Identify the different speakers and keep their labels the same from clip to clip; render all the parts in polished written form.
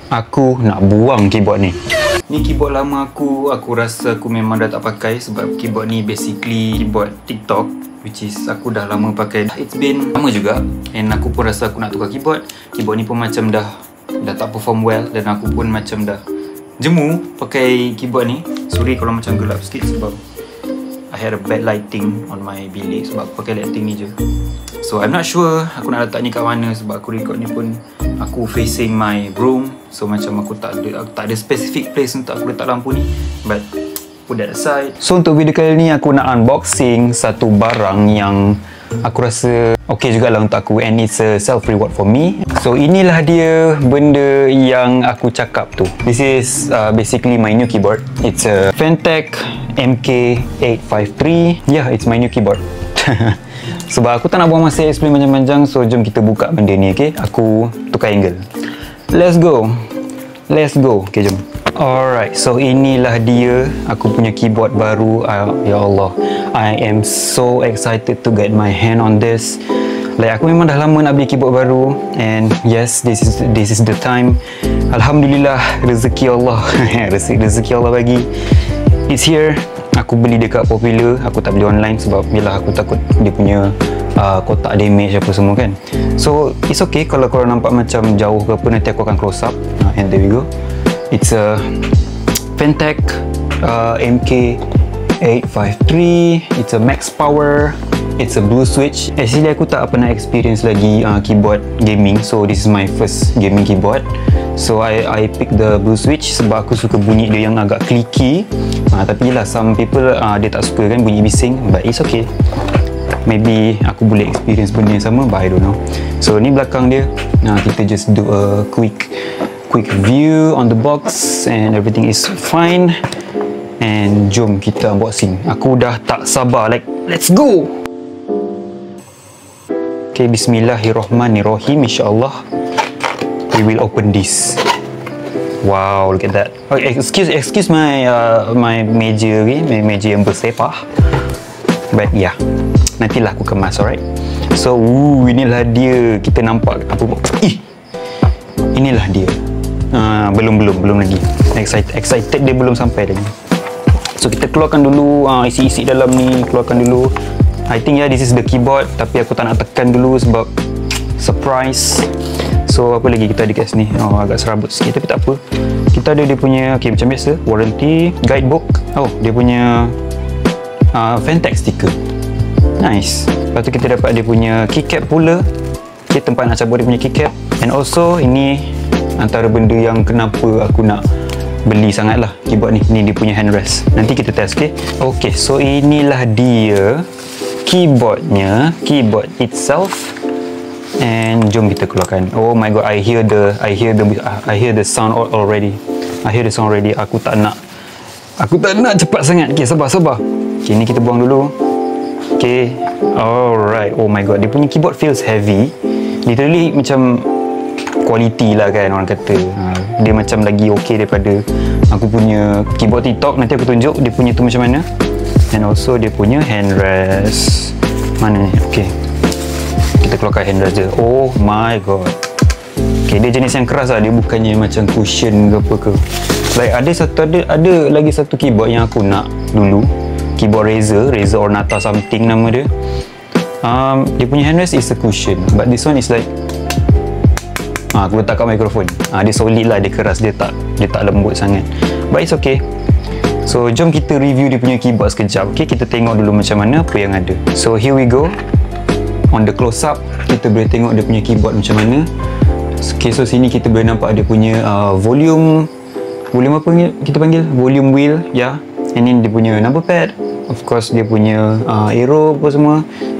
Speaker 1: Aku nak buang keyboard ni. Ni keyboard lama aku rasa aku memang dah tak pakai sebab keyboard ni basically keyboard TikTok, which is aku dah lama pakai. It's been lama juga and aku pun rasa aku nak tukar keyboard. Keyboard ni pun macam dah tak perform well dan aku pun macam dah jemu pakai keyboard ni. Sorry kalau macam gelap sikit sebab I had a bad lighting on my bilik sebab aku pakai lighting ni je. So I'm not sure aku nak letak ni kat mana sebab aku record ni pun aku facing my room. So macam aku tak ada specific place untuk aku letak lampu ni. But put that aside. So untuk video kali ni aku nak unboxing satu barang yang aku rasa okay jugalah untuk aku and it's a self reward for me. So inilah dia benda yang aku cakap tu. This is basically my new keyboard. It's a Fentech MK853. Yeah, it's my new keyboard. Sebab aku tak nak buang masa explain panjang-panjang, so jom kita buka benda ni, okay? Aku tukar angle. Let's go. Okay, jom. Alright, so inilah dia aku punya keyboard baru. Ya Allah, I am so excited to get my hand on this. Like aku memang dah lama nak beli keyboard baru and yes, this is the time. Alhamdulillah, rezeki Allah. rezeki Allah bagi. It's here. Aku beli dekat Popular, aku tak beli online sebab yelah aku takut dia punya kotak damage apa semua kan. So it's okay kalau korang nampak macam jauh ke apa, nanti aku akan close up. And there we go. It's a Fentech MK853. It's a max power. It's a blue switch. Actually aku tak pernah experience lagi keyboard gaming, so this is my first gaming keyboard. So I pick the blue switch sebab aku suka bunyi dia yang agak clicky. Tapi yelah, some people dia tak suka kan bunyi bising, but it's okay. Maybe aku boleh experience benda yang sama, but I don't know. So ni belakang dia. Kita just do a quick view on the box and everything is fine. And jom kita unboxing. Aku dah tak sabar, like let's go. Okay, bismillahirrahmanirrahim. InsyaAllah we will open this. Wow, look at that. Oh, excuse my my meja, okay? My meja yang bersepah. But yeah, nantilah aku kemas, alright. So, inilah dia. Kita nampak apa? Inilah dia. Belum lagi. Excited dia belum sampai lagi. So kita keluarkan dulu isi-isi dalam ni, keluarkan dulu. I think this is the keyboard, tapi aku tak nak tekan dulu sebab surprise. So apa lagi kita ada kat sini? Agak serabut sikit tapi tak apa. Kita ada dia punya, okay, macam biasa, warranty, guidebook. Dia punya Fentech sticker. Nice. Lepas tu kita dapat dia punya keycap pula. Okay, tempat nak cabut dia punya keycap. And also ini antara benda yang kenapa aku nak beli sangat lah keyboard ni. Ni dia punya handrest. Nanti kita test, okay? Okay, so inilah dia keyboardnya, keyboard itself. And jom kita keluarkan. Oh my god, I hear the sound already. I hear the sound already. Aku tak nak cepat sangat. Okay, sabar. Okay, ni kita buang dulu. Okay, alright. Oh my god, dia punya keyboard feels heavy. Literally macam quality lah kan orang kata. Dia macam lagi okay daripada aku punya keyboard TikTok. Nanti aku tunjuk dia punya tu macam mana. And also dia punya handrest. Mana ni? Okay, kita keluarkan handrest je. Oh my god. Okay, dia jenis yang keras lah. Dia bukannya macam cushion ke apa ke. Like ada lagi satu keyboard yang aku nak dulu. Keyboard Razer Ornata something nama dia. Dia punya handrest is a cushion, but this one is like aku letak kat mikrofon. Dia solid lah, dia keras, dia tak lembut sangat. But it's okay. So jom kita review dia punya keyboard sekejap. Okay, kita tengok dulu macam mana apa yang ada. So here we go. On the close up, kita boleh tengok dia punya keyboard macam mana. Okay, so sini kita boleh nampak dia punya volume apa kita panggil? Volume wheel, ya. And then dia punya number pad. Of course dia punya arrow apa semua.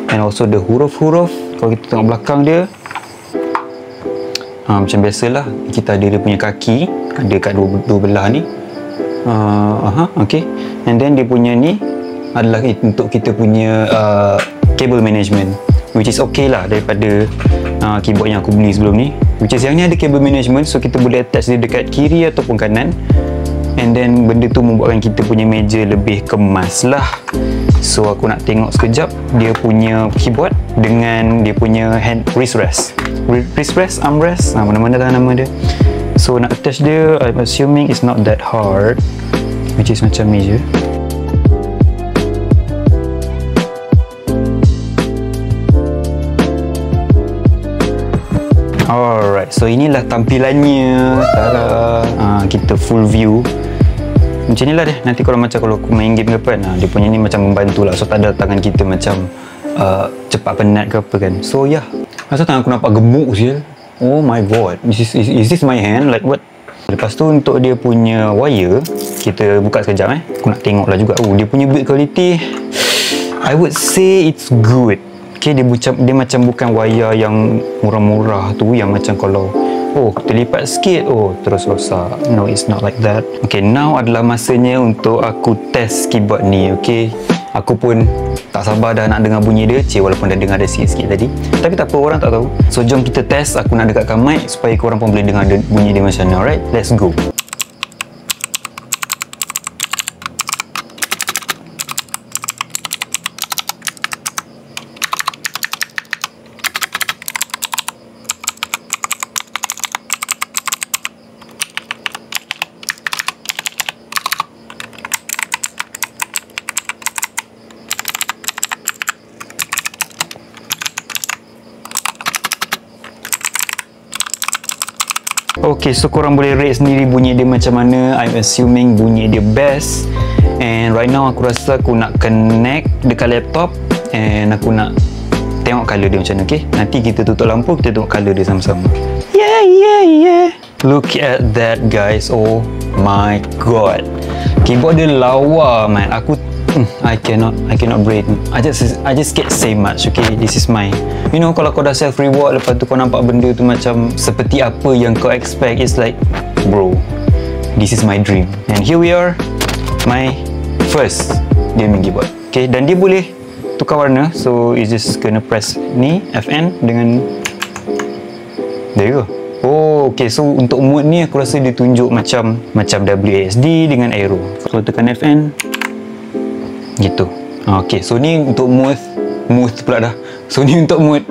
Speaker 1: And also the huruf-huruf. Kalau kita tengok belakang dia, macam biasalah, kita ada dia punya kaki. Ada kat dua belah ni. Okay. And then dia punya ni adalah untuk kita punya cable management, which is okay lah daripada keyboard yang aku beli sebelum ni. Which is yang ni ada cable management, so kita boleh attach dia dekat kiri ataupun kanan. And then benda tu membuatkan kita punya meja lebih kemas lah. So aku nak tengok sekejap dia punya keyboard dengan dia punya wrist rest, armrest, mana-mana lah nama dia. So So nak attach dia, I'm assuming it's not that hard, which is macam ni je. Alright, so inilah tampilannya. Tada. Kita full view. Macam ni lah deh. Nanti kalau macam kalau aku main game ke apa kan, dia punya ni macam membantu lah. So tak ada tangan kita macam cepat penat ke apa kan. So yeah. Asal tangan aku nampak gemuk sial. Oh my god. Is this my hand? Like what? Lepas tu untuk dia punya wire, kita buka sekejap Aku nak tengok lah juga. Oh, dia punya build quality, I would say it's good. Okay, dia macam bukan wire yang murah-murah tu, yang macam kalau terlipat sikit, terus rosak. No, it's not like that. Okay, now adalah masanya untuk aku test keyboard ni. Okay, aku pun tak sabar dah nak dengar bunyi dia. Walaupun dah dengar dia sikit-sikit tadi, tapi tak apa, orang tak tahu. So jom kita test. Aku nak dekatkan mic supaya korang pun boleh dengar bunyi dia macam mana. Alright, let's go. Okay, so korang boleh rate sendiri bunyi dia macam mana. I'm assuming bunyi dia best. And right now aku rasa aku nak connect dekat laptop, and aku nak tengok colour dia macam mana. Okay, nanti kita tutup lampu, kita tengok colour dia sama-sama. Yeah. Look at that guys. Oh my god, keyboard dia lawa man. I cannot breathe. I just can't say much. Okay, this is my, you know, kalau kau dah self reward, lepas tu kau nampak benda tu macam seperti apa yang kau expect, it's like, bro, this is my dream. And here we are, my first gaming keyboard. Okay, dan dia boleh tukar warna. So it's just gonna press ni FN dengan, there you go. Oh, okay, so untuk mode ni aku rasa dia tunjuk macam WASD dengan arrow. Kalau tekan FN gitu. Okay, so ni untuk mode pula dah. So ni untuk mode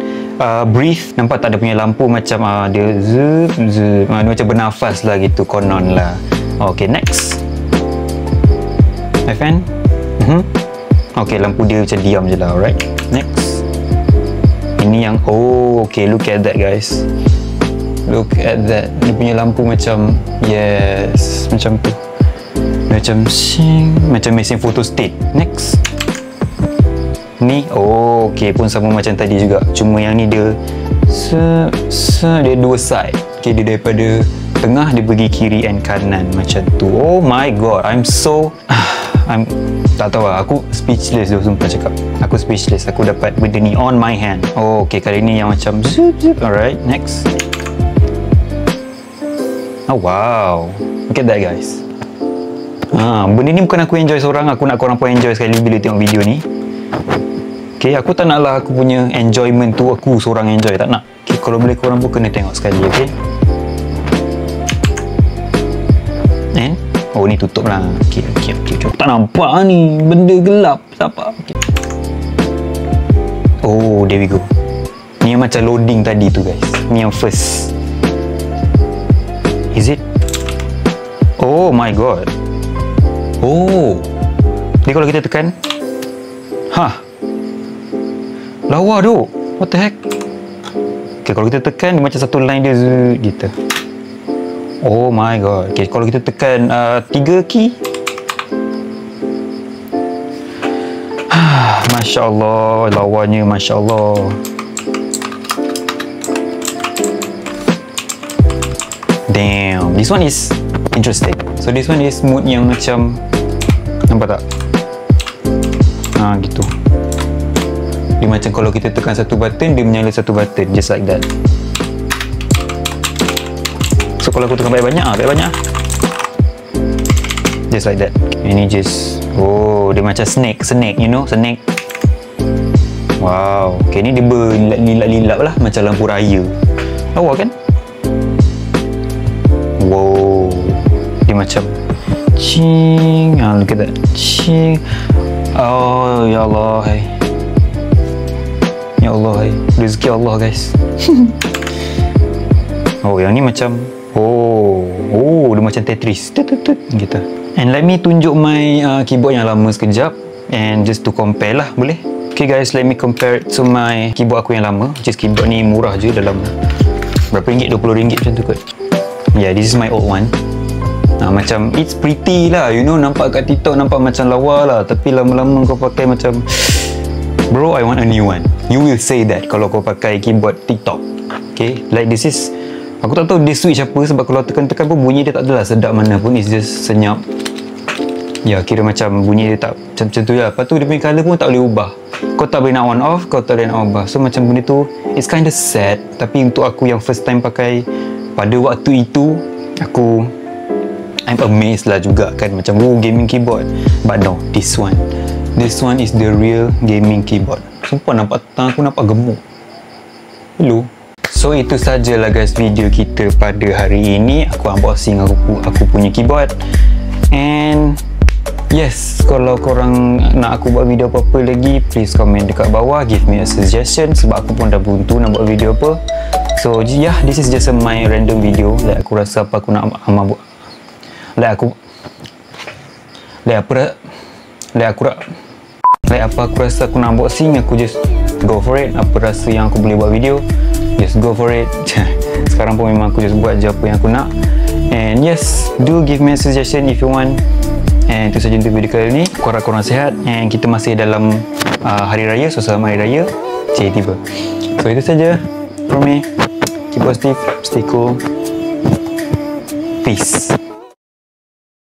Speaker 1: breathe. Nampak tak ada punya lampu macam dia zup. Dia macam bernafas lah gitu, konon lah. Okay, next FN. Okay, lampu dia macam diam je lah. Alright, next. Ini yang, okay, look at that guys. Look at that. Dia punya lampu macam, yes, macam tu. Macam mesin photo state. Next. Ni, okay, pun sama macam tadi juga. Cuma yang ni dia dia dua side. Okay, dia daripada tengah dia pergi kiri and kanan macam tu. Oh my god, I'm tak tahu lah. Aku speechless dia, sumpah cakap. Aku speechless. Aku dapat benda ni on my hand. Okay, kali ni yang macam zup. Alright, next. Oh wow, look at that guys. Benda ni bukan aku enjoy seorang. Aku nak korang pun enjoy sekali bila tengok video ni. Okay, aku tak nak lah aku punya enjoyment tu aku seorang enjoy. Tak nak. Okay, kalau boleh korang pun kena tengok sekali. Okay, and ni tutup lah. Okay. Tak nampak ni, benda gelap. Tak apa. Okay. There we go. Ni yang macam loading tadi tu guys. Ni yang first. Is it? Oh my god. Ni kalau kita tekan, lawa tu. What the heck? Okay, kalau kita tekan dia macam satu line dia gitu. Oh my god. Okay, kalau kita tekan 3 key, Masya Allah, lawanya Masya Allah. Damn, this one is interesting. So this one is mode yang macam, nampak tak? Gitu. Dia macam kalau kita tekan satu button, dia menyala satu button, just like that. So kalau aku tekan banyak-banyak, just like that. Ini just, dia macam snake, you know, snake. Wow. Okay, ni dia berlilap-lilap lah, macam lampu raya. Lawa kan? Wow. Dia macam cing. Look at that. Cing. Oh ya Allah, ya Allah, rezeki Allah guys. Yang ni macam, Oh, dia macam Tetris. Tut gitu. And let me tunjuk my keyboard yang lama sekejap, and just to compare lah, boleh? Okay guys, let me compare it to my keyboard aku yang lama, which is keyboard ni murah je dalam berapa ringgit, RM20 macam tu kot. Yeah, this is my old one. Macam it's pretty lah, you know, nampak kat TikTok nampak macam lawa lah, tapi lama-lama kau pakai macam, bro, I want a new one. You will say that kalau kau pakai keyboard TikTok. Okay, like this is, aku tak tahu dia switch apa, sebab kalau tekan-tekan pun bunyi dia tak adalah sedap mana pun, it's just senyap. Ya, kira macam bunyi dia tak macam tu lah. Lepas tu dia punya colour pun tak boleh ubah. Kau tak boleh nak on off, kau tak boleh nak ubah. So macam benda tu, it's kind of sad. Tapi untuk aku yang first time pakai pada waktu itu, I'm amazed lah juga kan, macam gaming keyboard. But no, this one is the real gaming keyboard. Sumpah nampak tangan aku nampak gemuk. Hello. So itu sajalah guys video kita pada hari ini. Aku unboxing aku punya keyboard. And yes, kalau korang nak aku buat video apa-apa lagi, please comment dekat bawah, give me a suggestion, sebab aku pun dah buntu nak buat video apa. So yeah, this is just my random video. Like aku rasa apa aku nak buat, apa aku rasa aku nak unboxing, aku just go for it. Apa rasa yang aku boleh buat video, just go for it. Sekarang pun memang aku just buat je apa yang aku nak. And yes, do give me a suggestion if you want. And itu saja untuk video kali ini. Korang sihat, and kita masih dalam hari raya, suasana hari raya tiba. So itu saja from me. Keep positive, stay cool, peace.